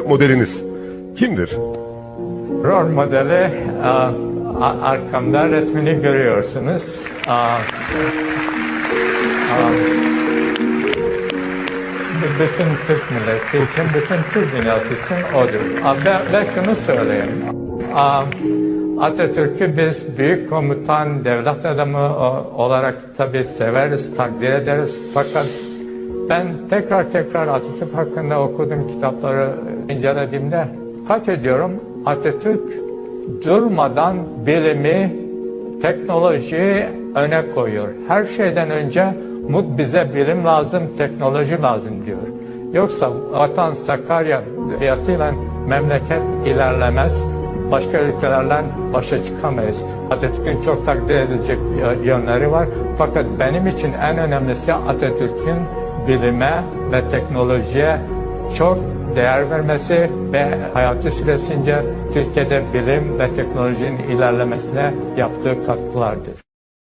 modeliniz kimdir? Rol modeli arkamda resmini görüyorsunuz. Bütün Türk milleti için, bütün Türk dünyası için odur. Ben şunu söyleyeyim. Atatürk'ü biz büyük komutan, devlet adamı olarak tabii severiz, takdir ederiz. Fakat ben tekrar Atatürk hakkında okuduğum kitapları incelediğimde kaç ediyorum? Atatürk durmadan bilimi, teknolojiyi öne koyuyor. Her şeyden önce bize bilim lazım, teknoloji lazım diyor. Yoksa vatan Sakarya fiyatıyla memleket ilerlemez. Başka ülkelerden başa çıkamayız. Atatürk'ün çok takdir edilecek yönleri var. Fakat benim için en önemlisi Atatürk'ün bilime ve teknolojiye çok değer vermesi ve hayatı süresince Türkiye'de bilim ve teknolojinin ilerlemesine yaptığı katkılardır.